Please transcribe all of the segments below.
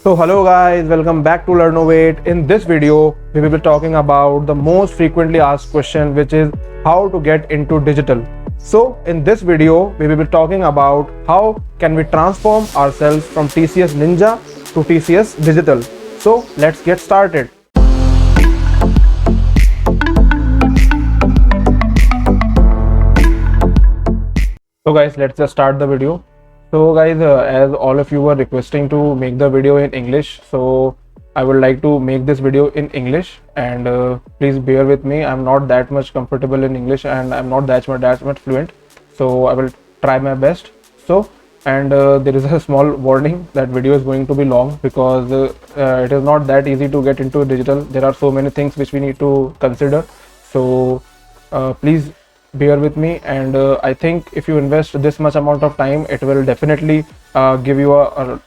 So hello guys, welcome back to Learnovate. In this video, we will be talking about the most frequently asked question, which is how to get into digital. So in this video, we will be talking about how can we transform ourselves from TCS Ninja to TCS Digital. So let's get started. So guys, let's just start the video. So guys, as all of you were requesting to make the video in English, so I would like to make this video in English, and please bear with me. I'm not that much comfortable in English and I'm not that much fluent, so I will try my best. So and there is a small warning that video is going to be long because it is not that easy to get into digital. There are so many things which we need to consider. So please bear with me, and I think if you invest this much amount of time, it will definitely give you a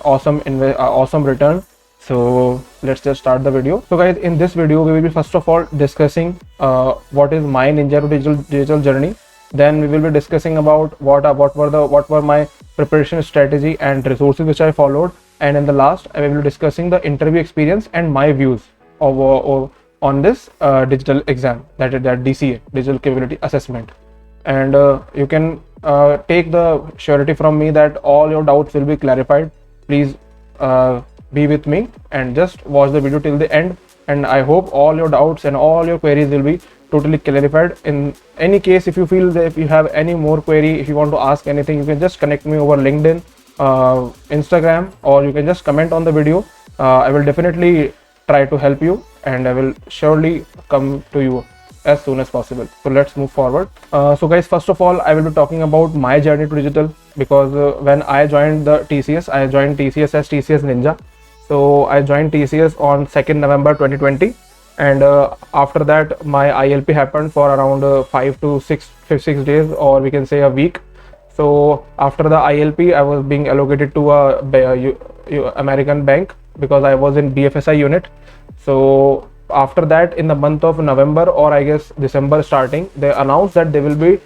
awesome return. So let's just start the video. So guys, in this video we will be first of all discussing what is my Ninja to digital journey. Then we will be discussing about what were my preparation strategy and resources which I followed, and in the last I will be discussing the interview experience and my views of on this digital exam, that is that DCA, digital capability assessment. And you can take the surety from me that all your doubts will be clarified. Please be with me and just watch the video till the end, and I hope all your doubts and all your queries will be totally clarified. In any case, if you feel that if you have any more query, if you want to ask anything, you can just connect me over LinkedIn, Instagram, or you can just comment on the video. I will definitely try to help you, and I will surely come to you as soon as possible. So let's move forward. So guys, first of all, I will be talking about my journey to digital, because when I joined the TCS, I joined TCS as TCS Ninja. So I joined TCS on 2nd November 2020, and after that my ILP happened for around 5 to 6 days, or we can say a week. So after the ILP, I was being allocated to a American bank because I was in BFSI unit. So after that, in the month of November, or I guess December starting, they announced that they will be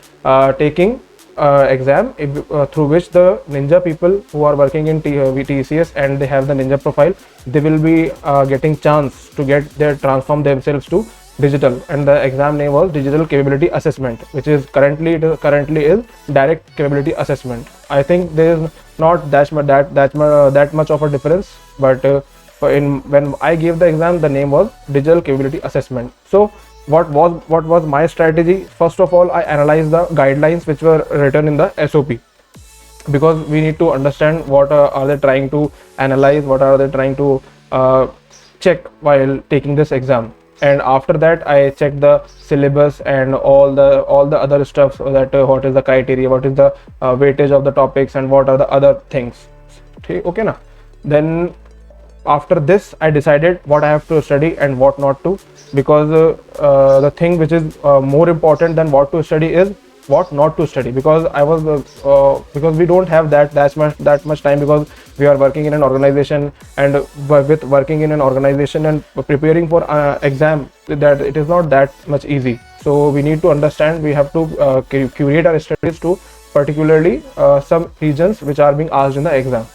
taking exam through which the Ninja people who are working in TCS and they have the Ninja profile, they will be getting chance to get their transform themselves to digital. And the exam name was Digital Capability Assessment, which is currently is Direct Capability Assessment. I think there is not that much of a difference, but when I gave the exam, the name was Digital Capability Assessment. So what was my strategy? First of all, I analyzed the guidelines which were written in the SOP, because we need to understand what are they trying to analyze, what are they trying to check while taking this exam. And after that, I checked the syllabus and all the other stuff, so that what is the criteria, what is the weightage of the topics, and what are the other things. Okay na? Then after this, I decided what I have to study and what not to, because the thing which is more important than what to study is what not to study, because I was because we don't have that much time, because we are working in an organization, and with working in an organization and preparing for exam, that it is not that much easy. So we need to understand, we have to curate our studies to particularly some regions which are being asked in the exam.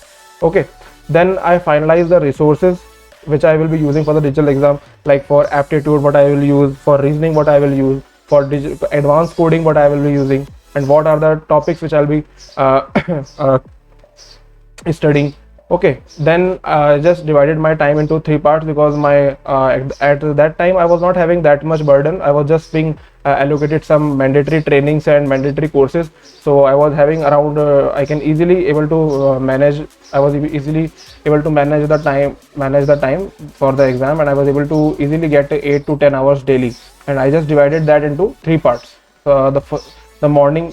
Okay, then I finalize the resources which I will be using for the digital exam, like for aptitude what I will use, for reasoning what I will use, for advanced coding what I will be using, and what are the topics which I'll be studying. Okay, then I just divided my time into 3 parts, because my at that time I was not having that much burden. I was just being allocated some mandatory trainings and mandatory courses, so I was having around I can easily able to manage. I was easily able to manage the time for the exam, and I was able to easily get 8 to 10 hours daily. And I just divided that into 3 parts. The morning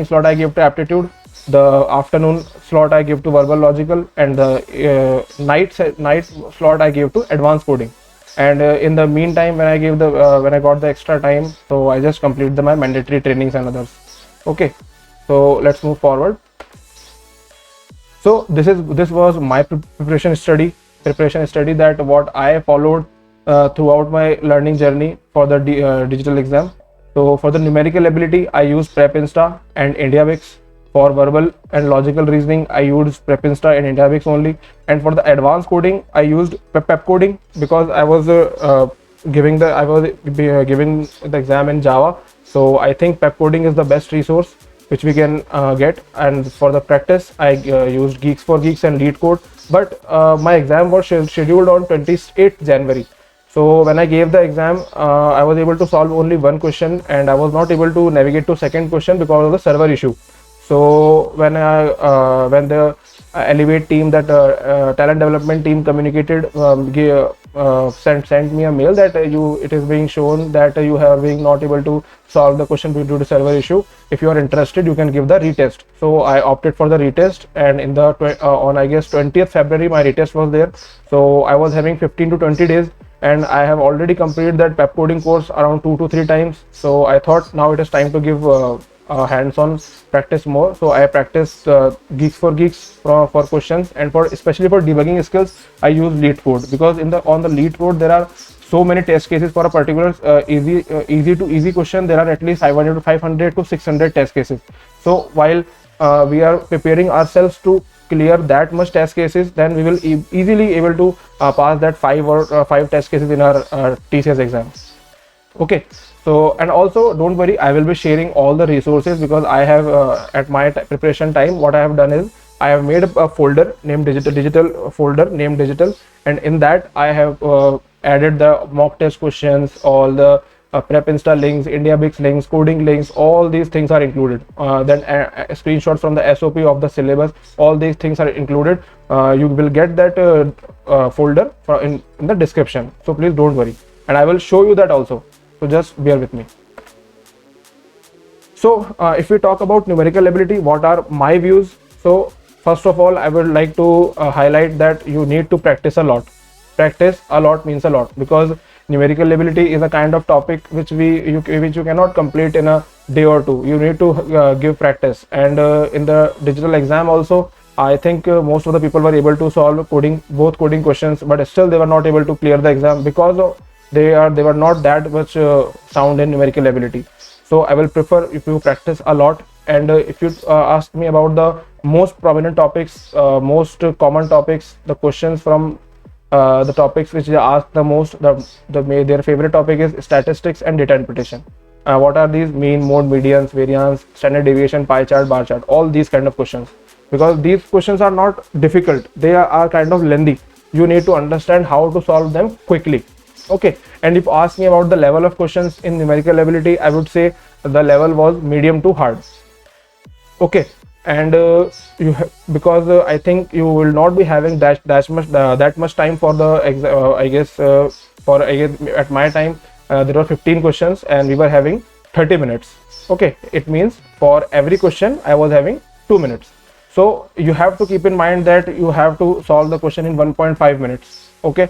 slot I give to aptitude, the afternoon slot I give to verbal logical, and the night slot I give to advanced coding. And in the meantime, when I got the extra time, so I just completed my mandatory trainings and others. Okay, so let's move forward. So this was my preparation study, that what I followed throughout my learning journey for the digital exam. So for the numerical ability, I use Prep Insta and IndiaWix. For verbal and logical reasoning, I used Prepinsta and Indiabix only. And for the advanced coding, I used pep coding because I was giving the exam in Java. So I think pep coding is the best resource which we can get. And for the practice, I used Geeks for Geeks and LeetCode. But my exam was scheduled on 28th January. So when I gave the exam, I was able to solve only one question, and I was not able to navigate to second question because of the server issue. So when the Elevate team, that talent development team, communicated, sent me a mail that it is being shown that you have been not able to solve the question due to server issue. If you are interested, you can give the retest. So I opted for the retest, and in the on I guess 20th February my retest was there. So I was having 15 to 20 days, and I have already completed that pep coding course around 2 to 3 times. So I thought now it is time to give hands-on practice more. So I practiced Geeks for Geeks for questions, and for especially for debugging skills, I use LeetCode, because on the LeetCode there are so many test cases for a particular easy to easy question. There are at least 500 to 600 test cases. So while we are preparing ourselves to clear that much test cases, then we will easily able to pass that 5 test cases in our TCS exam. Okay. So, and also don't worry, I will be sharing all the resources, because I have at my preparation time, what I have done is I have made a folder named digital folder named digital, and in that I have added the mock test questions, all the Prepinsta links, Indiabix links, coding links, all these things are included. Then a screenshot from the SOP of the syllabus, all these things are included. You will get that folder in the description. So please don't worry, and I will show you that also. So just bear with me. So if we talk about numerical ability, what are my views? So first of all, I would like to highlight that you need to practice a lot. Practice a lot means a lot, because numerical ability is a kind of topic which you cannot complete in a day or two. You need to give practice. And in the digital exam also, I think most of the people were able to solve both coding questions, but still they were not able to clear the exam because they were not that much sound in numerical ability. So I will prefer if you practice a lot. And if you ask me about the most prominent topics, most common topics, the questions from the topics which they ask the most, their favorite topic is statistics and data interpretation. What are these? Mean, mode, medians, variance, standard deviation, pie chart, bar chart, all these kind of questions. Because these questions are not difficult, they are kind of lengthy. You need to understand how to solve them quickly. Okay. And if you ask me about the level of questions in numerical ability, I would say the level was medium to hard. Okay. And because I think you will not be having that much time for the exam. I guess at my time there were 15 questions and we were having 30 minutes. Okay. It means for every question I was having 2 minutes. So you have to keep in mind that you have to solve the question in 1.5 minutes. Okay.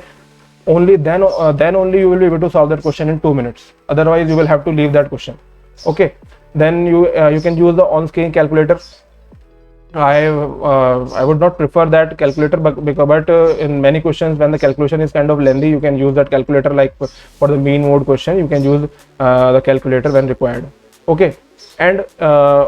Only then only you will be able to solve that question in 2 minutes. Otherwise you will have to leave that question. Okay. Then you can use the on-screen calculator. I would not prefer that calculator, but in many questions when the calculation is kind of lengthy, you can use that calculator. Like for the mean mode question, you can use the calculator when required. Okay. And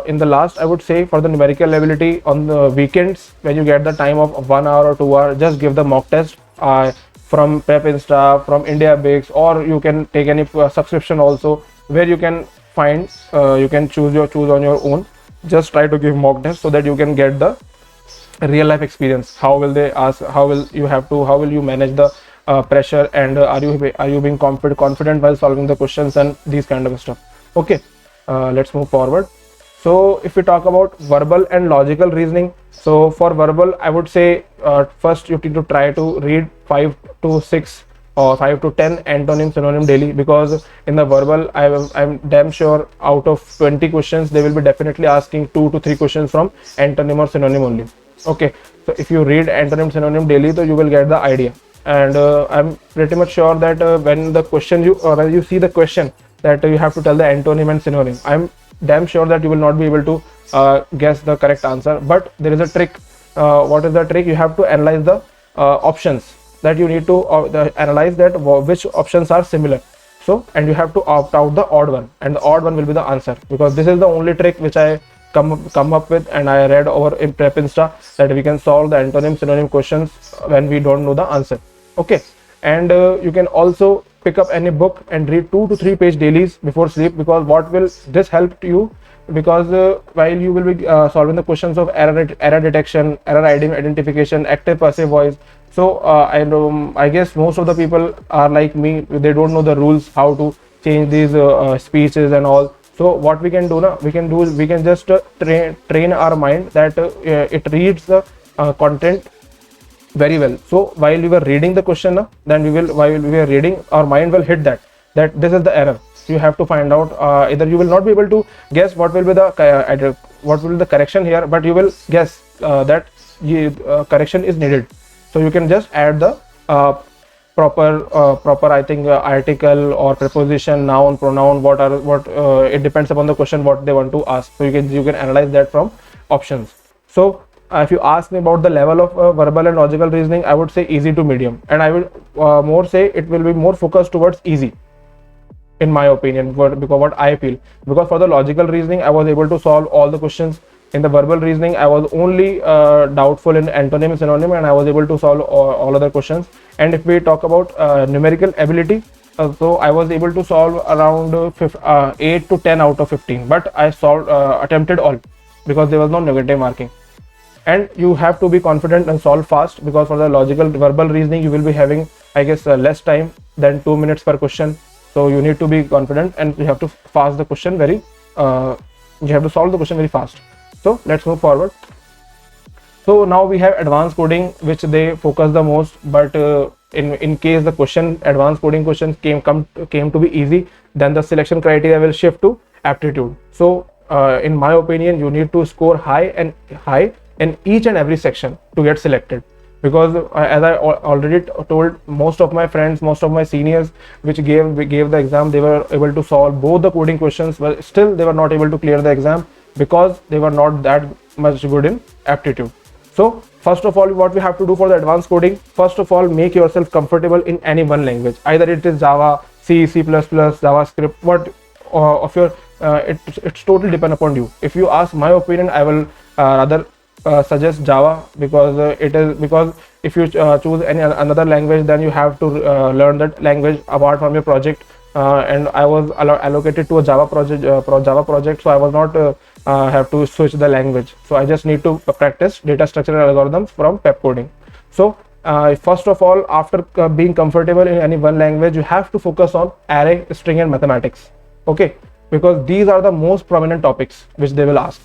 in the last, I would say for the numerical ability, on the weekends when you get the time of 1 hour or 2 hours, just give the mock test from Prepinsta, from Indiabix, or you can take any subscription also, where you can find you can choose on your own. Just try to give mock test so that you can get the real life experience. How will they ask? How will you manage the pressure? And are you being confident while solving the questions and these kind of stuff? Okay, let's move forward. So if we talk about verbal and logical reasoning, so for verbal, I would say first you need to try to read 5 to 6 or 5 to 10 antonym synonym daily, because in the verbal I'm damn sure out of 20 questions they will be definitely asking 2 to 3 questions from antonym or synonym only. Okay, so if you read antonym synonym daily, so you will get the idea. And I'm pretty much sure that when you see the question that you have to tell the antonym and synonym, I'm damn sure that you will not be able to guess the correct answer. But there is a trick. What is the trick? You have to analyze the options. That you need to analyze that which options are similar. So, and you have to opt out the odd one, and the odd one will be the answer, because this is the only trick which I come up with, and I read over in Prep Insta that we can solve the antonym synonym questions when we don't know the answer. Okay, and you can also pick up any book and read 2 to 3 page dailies before sleep, because what will this help you, because while you will be solving the questions of error detection, error identification, active passive voice. So I guess most of the people are like me, they don't know the rules, how to change these speeches and all. So what we can do now, we can just train our mind that it reads the content very well. So while we were reading the question, then while we were reading, our mind will hit that this is the error. You have to find out, either you will not be able to guess what will be the correction here, but you will guess that correction is needed. So you can just add the proper I think article or preposition, noun, pronoun, it depends upon the question what they want to ask. So you can analyze that from options. So if you ask me about the level of verbal and logical reasoning, I would say easy to medium, and I would more say it will be more focused towards easy, in my opinion, because what I feel, because for the logical reasoning I was able to solve all the questions. In the verbal reasoning I was only doubtful in antonym synonym, and I was able to solve all other questions. And if we talk about numerical ability, so I was able to solve around 8 to 10 out of 15, but I attempted all, because there was no negative marking. And you have to be confident and solve fast, because for the logical verbal reasoning you will be having, I guess, less time than 2 minutes per question. So you need to be confident, and you have to fast the question you have to solve the question very fast. So let's move forward. So now we have advanced coding, which they focus the most, but in case the advanced coding questions came to be easy, then the selection criteria will shift to aptitude. So in my opinion, you need to score high in each and every section to get selected, because as I already told, most of my friends, most of my seniors which gave the exam, they were able to solve both the coding questions, but still they were not able to clear the exam, because they were not that much good in aptitude. So first of all, what we have to do for the advanced coding, first of all, make yourself comfortable in any one language, either it is Java, C, C++, JavaScript, what of your it's totally depend upon you. If you ask my opinion, I will rather suggest Java, because because if you choose another language, then you have to learn that language apart from your project. And I was allocated to a Java project, so I was not have to switch the language. So I just need to practice data structure algorithms from pep coding. So first of all, after being comfortable in any one language, you have to focus on array, string, and mathematics. Okay, because these are the most prominent topics which they will ask.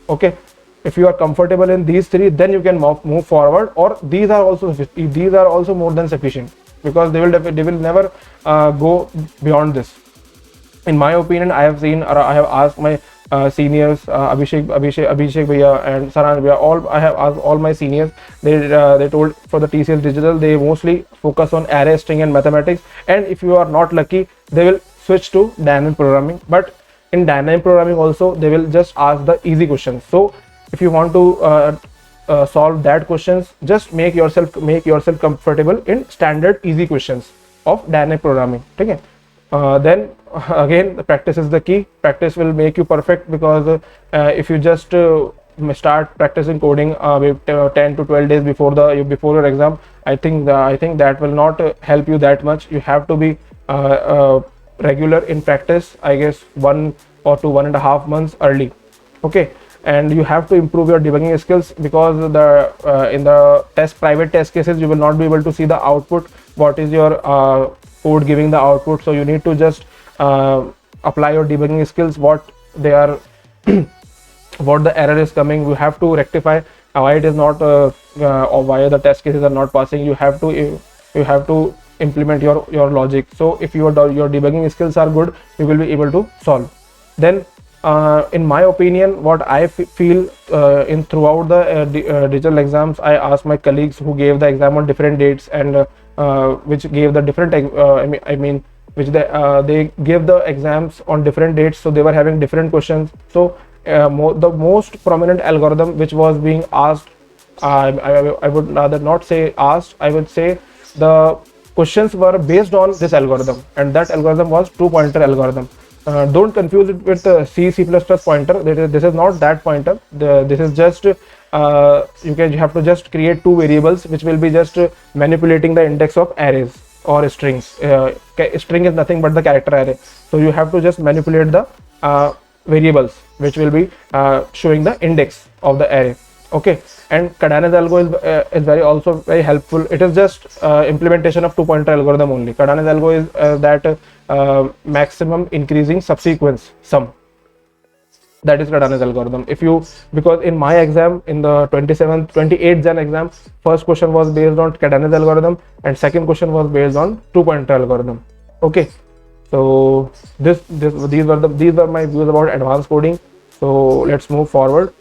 Okay, if you are comfortable in these three, then you can move forward, or these are also more than sufficient, because they will never go beyond this. In my opinion, I have asked my seniors, Abhishek Bhaiya and Saran Bhaiya, I have asked all my seniors. They told for the TCS Digital, they mostly focus on array, string, and mathematics. And if you are not lucky, they will switch to dynamic programming. But in dynamic programming also, they will just ask the easy questions. So if you want to solve that questions, just make yourself comfortable in standard easy questions of dynamic programming. Okay, then again, the practice is the key. Practice will make you perfect, because if you just start practicing coding 10 to 12 days before your exam, I think that will not help you that much. You have to be regular in practice, I guess 1 or 1.5 months early. Okay, and you have to improve your debugging skills, because in the private test cases, you will not be able to see the output, what is your code giving the output. So you need to just apply your debugging skills, what they are what the error is coming, you have to rectify why it is not or why the test cases are not passing. You have to implement your logic. So if your debugging skills are good, you will be able to solve. Then in my opinion, what I feel in throughout the digital exams, I asked my colleagues who gave the exam on different dates, and which gave the different they gave the exams on different dates, so they were having different questions. So the most prominent algorithm which was being asked, I would rather not say asked, I would say the questions were based on this algorithm, and that algorithm was two pointer algorithm. Don't confuse it with C++ pointer. This is not that pointer. This is just you have to just create two variables which will be just manipulating the index of arrays or strings. String is nothing but the character array, so you have to just manipulate the variables which will be showing the index of the array. Okay, and Cardan's algo is also very helpful. It is just implementation of two pointer algorithm only. Cardan's algo is that maximum increasing subsequence sum. That is Cardan's algorithm. Because in my exam, in the 28th Jan exam, first question was based on Cardan's algorithm and second question was based on two pointer algorithm. Okay, so these were my views about advanced coding. So let's move forward.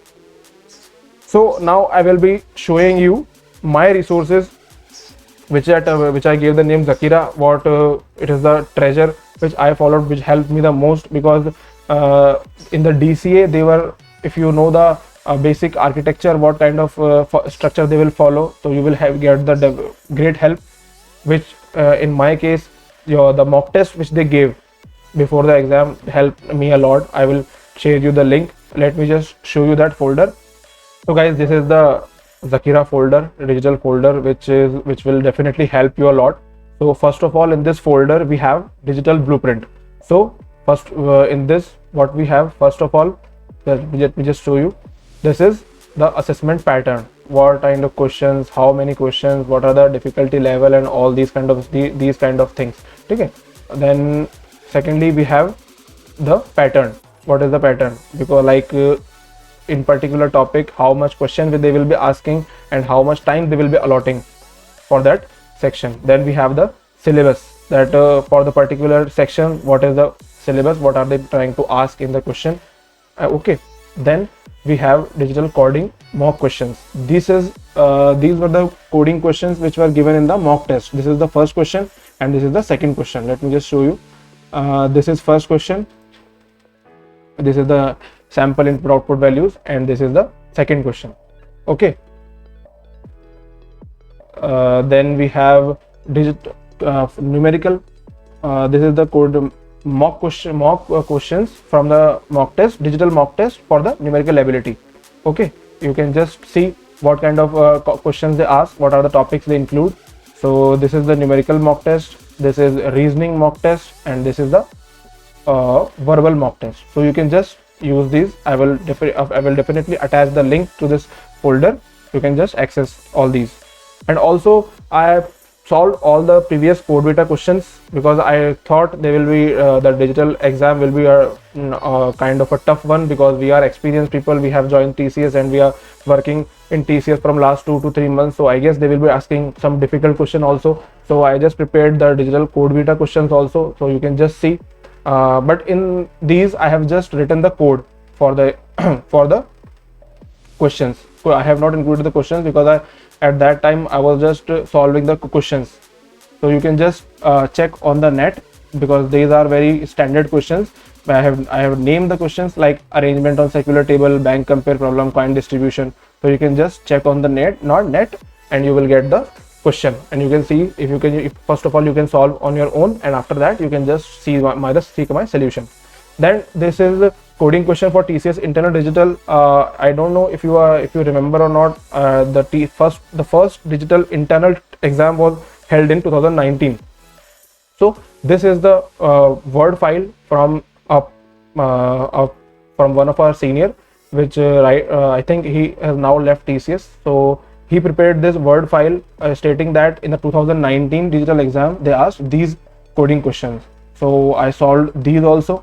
So now I will be showing you my resources, which I gave the name Zakira. It is the treasure which I followed, which helped me the most, because in the DCA they were, if you know the basic architecture, what kind of structure they will follow, so you will get the great help. Which in my case, the mock test which they gave before the exam helped me a lot. I will share you the link. Let me just show you that folder. So guys, this is the Zakira folder, digital folder, which will definitely help you a lot. So first of all, in this folder we have digital blueprint. So first in this, what we have, first of all, let me just show you. This is the assessment pattern. What kind of questions, how many questions, what are the difficulty level, and all these kind of things. Okay. Then secondly, we have the pattern. What is the pattern? Because in particular topic, how much question they will be asking and how much time they will be allotting for that section. Then we have the syllabus, that for the particular section, what is the syllabus, what are they trying to ask in the question. Okay, then we have digital coding mock questions. These were the coding questions which were given in the mock test. This is the first question and this is the second question. Let me just show you. This is first question, this is the sample input output values, and this is the second question. Okay, then we have numerical. This is the code mock questions from the mock test, digital mock test for the numerical ability. Okay, you can just see what kind of questions they ask, what are the topics they include. So this is the numerical mock test, this is reasoning mock test, and this is the verbal mock test. So you can just use these. I will definitely attach the link to this folder. You can just access all these. And also I have solved all the previous code beta questions, because I thought they will be the digital exam will be a kind of a tough one, because we are experienced people, we have joined TCS and we are working in TCS from last 2 to 3 months. So I guess they will be asking some difficult question also. So I just prepared the digital code beta questions also, so you can just see. But in these I have just written the code for the for the questions. So I have not included the questions because at that time I was just solving the questions. So you can just check on the net, because these are very standard questions. I have named the questions like arrangement on secular table, bank compare problem, coin distribution. So you can just check on the net, and you will get the question, and you can see if first of all you can solve on your own, and after that you can just see my solution. Then this is the coding question for TCS internal digital. I don't know if you remember or not. The first digital internal exam was held in 2019. So this is the word file from one of our senior, which I think he has now left TCS. So he prepared this word file stating that in the 2019 digital exam they asked these coding questions. So I solved these also.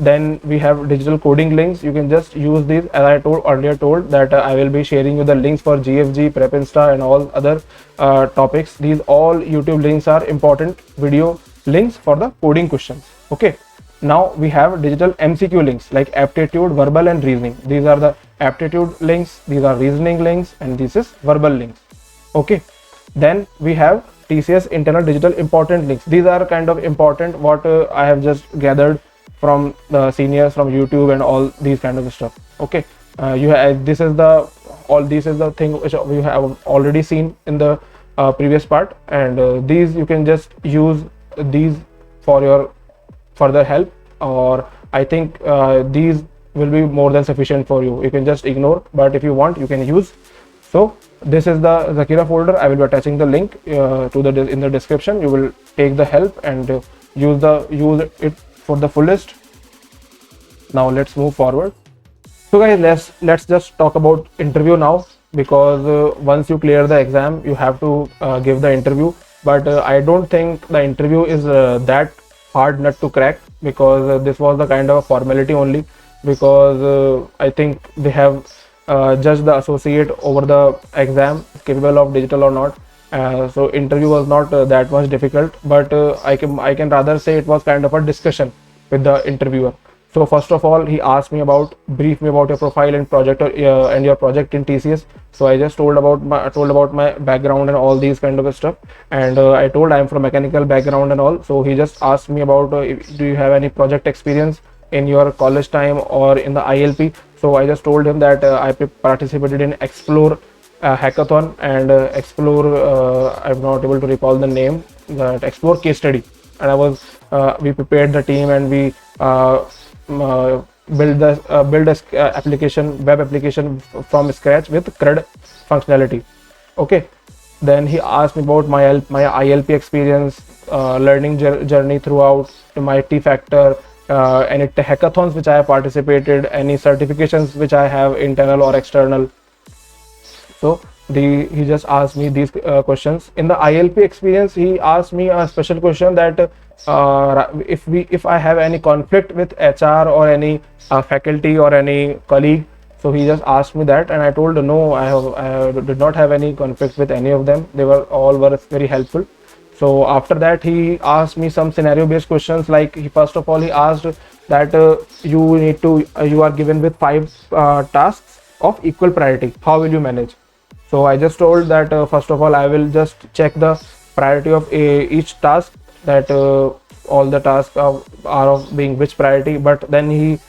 Then we have digital coding links. You can just use these, as I earlier told that I will be sharing you the links for GFG, PrepInsta and all other topics. These all YouTube links are important video links for the coding questions. Okay, now we have digital MCQ links like aptitude, verbal and reasoning. These are the aptitude links, these are reasoning links, and this is verbal links. Okay, then we have TCS internal digital important links. These are kind of important what I have just gathered from the seniors from YouTube and all these kind of stuff. Okay, this is the thing which you have already seen in the previous part, and these you can just use these for your further help. or I think these will be more than sufficient for you. You can just ignore, but if you want, you can use. So this is the Zakira folder. I will be attaching the link in the description. You will take the help and use it for the fullest. Now let's move forward. So guys, let's just talk about interview now, because once you clear the exam, you have to give the interview. But I don't think the interview is that hard nut to crack, because this was the kind of a formality only, because I think they have judged the associate over the exam capable of digital or not. So interview was not that much difficult, but I can rather say it was kind of a discussion with the interviewer. So first of all, he asked me brief me about your profile and project and your project in TCS. So I just told about my background and all these kind of stuff, and I told I am from mechanical background and all. So he just asked me about do you have any project experience in your college time or in the ILP. So I just told him that I participated in Explore hackathon and Explore. I'm not able to recall the name. That Explore case study, and I was we prepared the team and we build a web application from scratch with CRUD functionality. Okay, then he asked me about my ILP experience, learning journey throughout my T Factor, any hackathons which I have participated, any certifications which I have, internal or external. So he just asked me these questions. In the ILP experience, he asked me a special question that if I have any conflict with HR or any faculty or any colleague. So he just asked me that, and I told no, I did not have any conflict with any of them. They were very helpful. So after that, he asked me some scenario based questions, like first of all he asked that you are given with 5 tasks of equal priority. How will you manage? So I just told that first of all I will just check the priority of each task, that all the tasks are of being which priority. But then he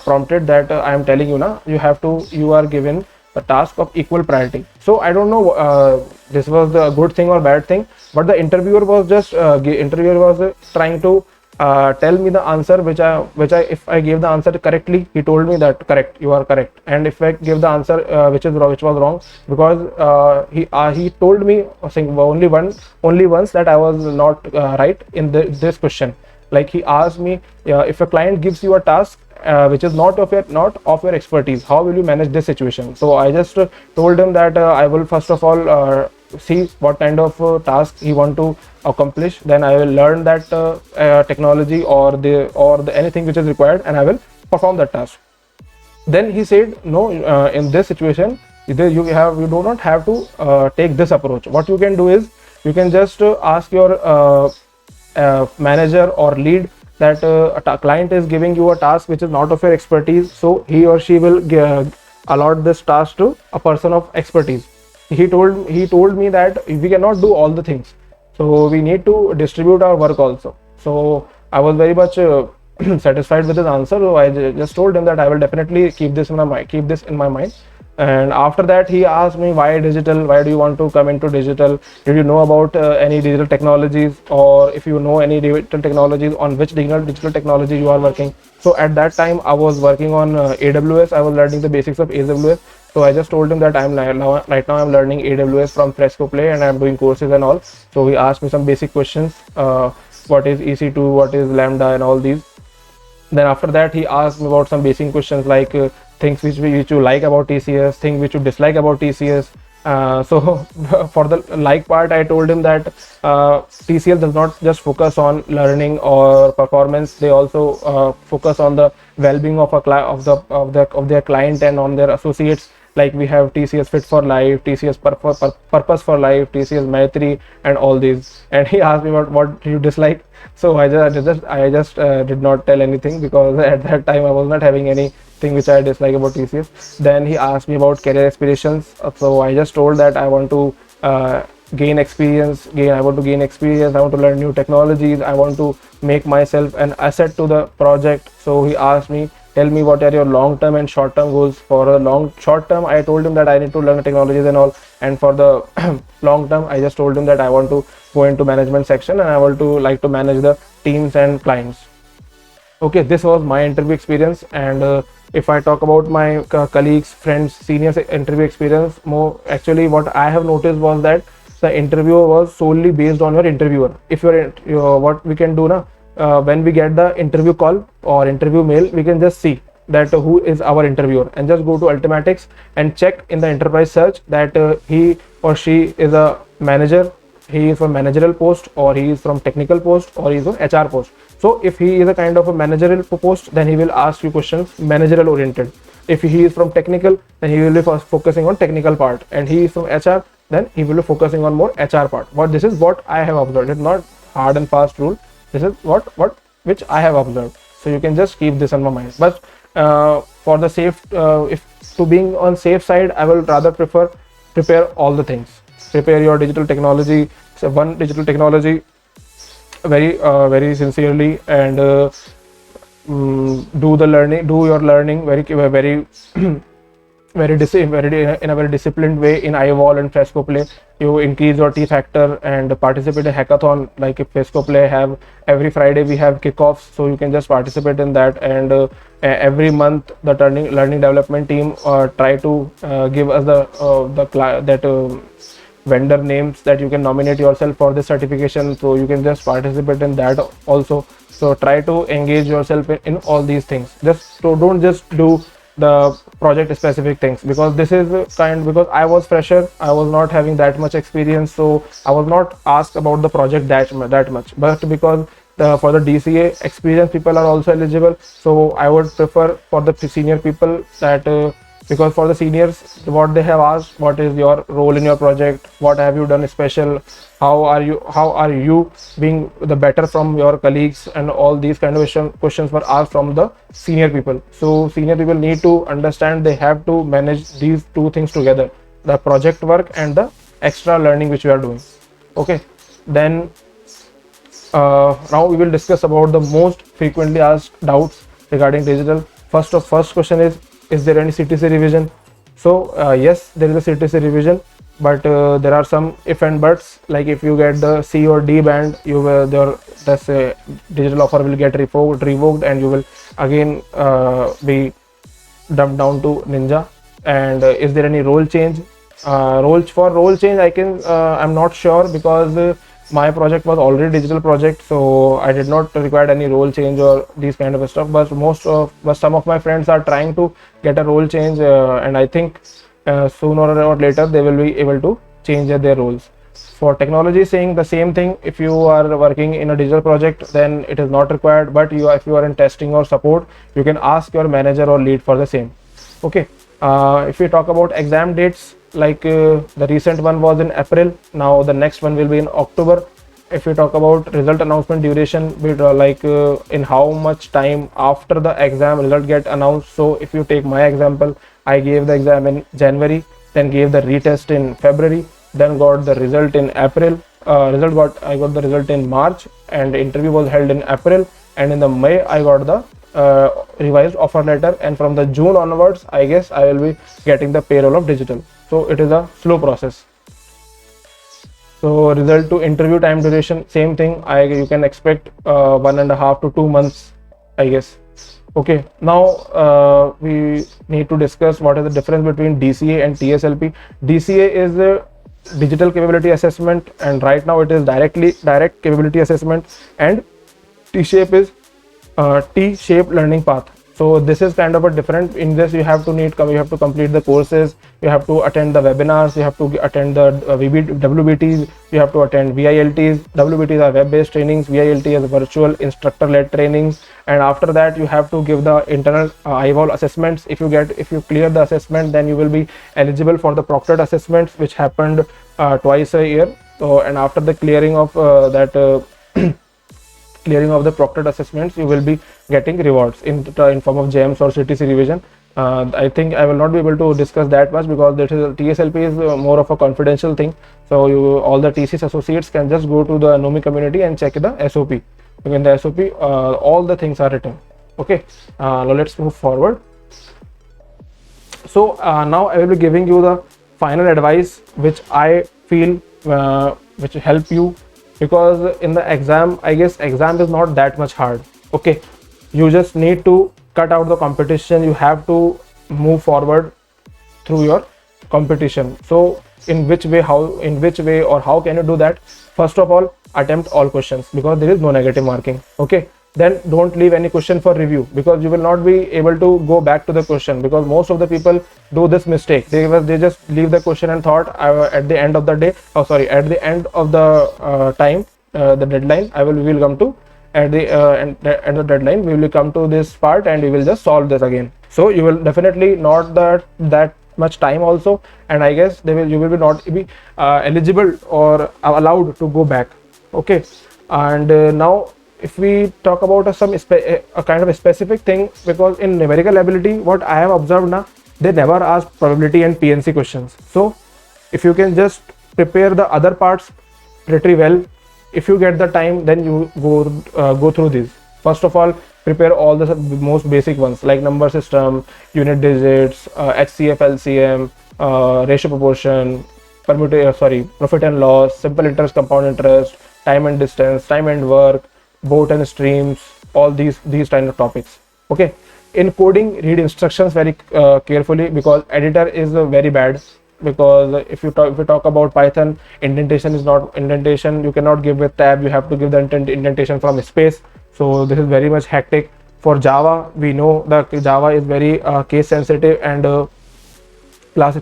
prompted that I am telling you now, you are given a task of equal priority. So I don't know this was the good thing or bad thing, but the interviewer was trying to tell me the answer which I if I gave the answer correctly, he told me that correct, you are correct. And if I give the answer which was wrong, because he told me only once that I was not right in this question. Like he asked me, if a client gives you a task which is not of your expertise, how will you manage this situation? So I just told him that I will first of all see what kind of task he want to accomplish, then I will learn that technology or the anything which is required, and I will perform that task. Then he said no, in this situation you do not have to take this approach. What you can do is you can just ask your manager or lead that a client is giving you a task which is not of your expertise, so he or she will allot this task to a person of expertise. He told me that we cannot do all the things, so we need to distribute our work also. So I was very much satisfied with his answer. So I just told him that I will definitely keep this in my mind. And after that he asked me, why digital, why do you want to come into digital, did you know about any digital technologies, or if you know any digital technologies, on which digital technology you are working. So at that time I was working on AWS. I was learning the basics of AWS. So I just told him that right now I'm learning AWS from Fresco Play, and I'm doing courses and all. So he asked me some basic questions, what is EC2, what is Lambda, and all these. Then after that he asked me about some basic questions like things which you like about TCS, things which you dislike about TCS. So for the like part, I told him that TCS does not just focus on learning or performance; they also focus on the well-being of their client and on their associates. Like we have TCS Fit for Life, TCS Purpose for Life, TCS Maitri, and all these. And he asked me what you dislike. So I just did not tell anything, because at that time I was not having anything which I dislike about TCS. Then he asked me about career aspirations. So I just told that I want to gain experience. I want to learn new technologies. I want to make myself an asset to the project. So he asked me, tell me what are your long-term and short-term goals. For the short-term, I told him that I need to learn the technologies and all. And for the long-term, I just told him that I want to go into management section and I want to like to manage the teams and clients. Okay, this was my interview experience, and if I talk about my colleagues, friends, seniors interview experience, more actually what I have noticed was that the interview was solely based on your interviewer. If what we can do now, when we get the interview call or interview mail, we can just see that who is our interviewer, and just go to Ultimatics and check in the enterprise search that he or she is a manager, he is from managerial post, or he is from technical post, or he is from HR post. So if he is a kind of a managerial post, then he will ask you questions managerial oriented. If he is from technical, then he will be focusing on technical part, and he is from HR, then he will be focusing on more HR part. But this is what I have observed. It's not hard and fast rule. This is what which I have observed. So you can just keep this on my mind. But for the safe, if to being on safe side, I will rather prefer prepare all the things. Prepare your digital technology, so one digital technology very sincerely, and do your learning very in a very disciplined way in iEvolve and Fresco Play. You increase your T factor and participate in hackathon. Like if Fresco Play have every Friday we have kickoffs, so you can just participate in that. And every month the learning development team try to give us the vendor names that you can nominate yourself for this certification, so you can just participate in that also. So try to engage yourself in all these things. Don't just do the project specific things, because this is because I was fresher, I was not having that much experience, so I was not asked about the project that much. But because for the DCA, experienced people are also eligible, so I would prefer for the senior people that because for the seniors, what they have asked, what is your role in your project, what have you done special, how are you being the better from your colleagues, and all these kind of questions were asked from the senior people. So senior people need to understand they have to manage these two things together, the project work and the extra learning which we are doing. Okay, then now we will discuss about the most frequently asked doubts regarding digital. First question is there any CTC revision? So yes, there is a CTC revision, but there are some if and buts. Like if you get the C or D band, this digital offer will get revoked, and you will again be dumped down to Ninja. And is there any role change? Role change, I'm not sure, because my project was already digital project, so I did not require any role change or these kind of stuff. But some of my friends are trying to get a role change, and I think sooner or later they will be able to change their roles. For technology, saying the same thing. If you are working in a digital project, then it is not required. But if you are in testing or support, you can ask your manager or lead for the same. Okay. If we talk about exam dates, like the recent one was in April, now the next one will be in October. If we talk about result announcement duration, in how much time after the exam result get announced. So if you take my example, I gave the exam in January, then gave the retest in February, then got the result in April. I got the result in March, and the interview was held in April, and in the May I got the revised offer letter, and from the June onwards, I guess I will be getting the payroll of digital. So it is a slow process. So result to interview time duration, same thing. You can expect 1.5 to 2 months, I guess. Okay, now we need to discuss what is the difference between DCA and TSLP. DCA is a digital capability assessment, and right now it is direct capability assessment, and T-shape is T-shaped learning path. So this is kind of a different. In this, you have to complete the courses, you have to attend the webinars, you have to attend the WBTs, you have to attend VILTs. WBTs are web-based trainings, VILT is virtual instructor-led trainings, and after that you have to give the internal iEvolve assessments. If you clear the assessment, then you will be eligible for the proctored assessments, which happened twice a year. So, and after the clearing of clearing of the proctored assessments, you will be getting rewards in form of gems or CTC revision. I think I will not be able to discuss that much, because TSLP is more of a confidential thing. So all the TCS associates can just go to the Nomi community and check the SOP. In the SOP, all the things are written. Okay, now let's move forward. So now I will be giving you the final advice, which I feel which will help you, because in the exam, I guess exam is not that much hard. Okay, You just need to cut out the competition. You have to move forward through your competition. So in which way, how can you do that? First of all, attempt all questions, because there is no negative marking. Okay, then don't leave any question for review, because you will not be able to go back to the question, because most of the people do this mistake. They just leave the question and thought, at the end of the day, at the end of the time, the deadline, we will come to at the end the deadline, we will come to this part and we will just solve this again. So you will definitely not that much time also, and I guess you will be not be eligible or allowed to go back. Okay, and now if we talk about a kind of a specific thing, because in numerical ability, what I have observed now, they never ask probability and PNC questions. So if you can just prepare the other parts pretty well, if you get the time, then you go through these. First of all, prepare all the most basic ones like number system, unit digits, HCF, LCM, ratio proportion, profit and loss, simple interest, compound interest, time and distance, time and work, boat and streams, all these kind of topics. Okay, in coding, read instructions very carefully, because editor is very bad. Because if you talk about Python, indentation, you cannot give with tab, you have to give the indentation from space. So this is very much hectic. For Java, we know that Java is very case sensitive and class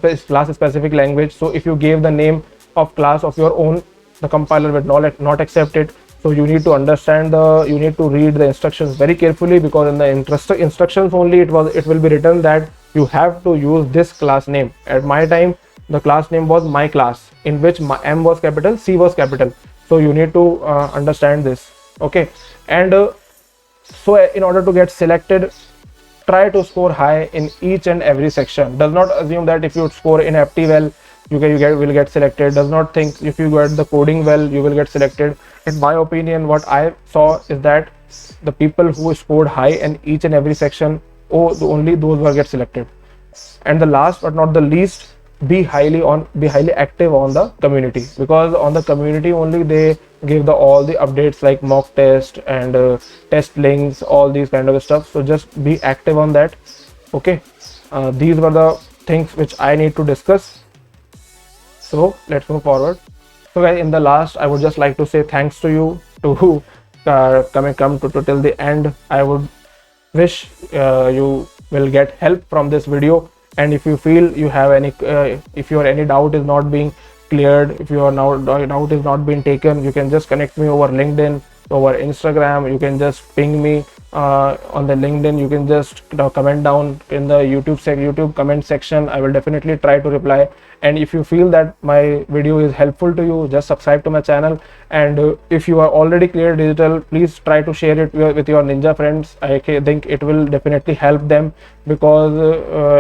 specific language. So if you gave the name of class of your own, the compiler will not accept it. So you need to you need to read the instructions very carefully, because in the instructions only it will be written that you have to use this class name. At my time, the class name was my class, in which M was capital, C was capital. So you need to understand this. Okay, and so in order to get selected, try to score high in each and every section. Does not assume that if you score in FT well, will get selected. Does not think if you get the coding well, you will get selected. In my opinion, what I saw is that the people who scored high in each and every section, only those will get selected. And the last but not the least, be highly active on the community, because on the community only they give all the updates like mock test and test links, all these kind of stuff. So just be active on that. Okay, these were the things which I need to discuss. So let's move forward. So guys, in the last, I would just like to say thanks to you to come to till the end. I would wish you will get help from this video. And if you feel you have any if your any doubt is not being cleared, if your doubt is not being taken, you can just connect me over LinkedIn, over Instagram. You can just ping me on the LinkedIn. You can just comment down in the YouTube comment section. I will definitely try to reply. And if you feel that my video is helpful to you, just subscribe to my channel. And if you are already clear digital, please try to share it with your ninja friends. I think it will definitely help them, because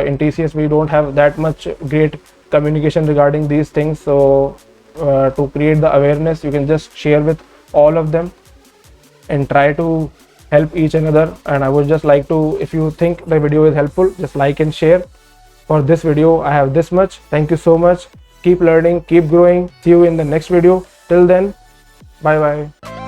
in TCS we don't have that much great communication regarding these things. So to create the awareness, you can just share with all of them and try to help each another. And I would just like to, if you think the video is helpful, just like and share. For this video, I have this much. Thank you so much. Keep learning, keep growing. See you in the next video. Till then, bye bye.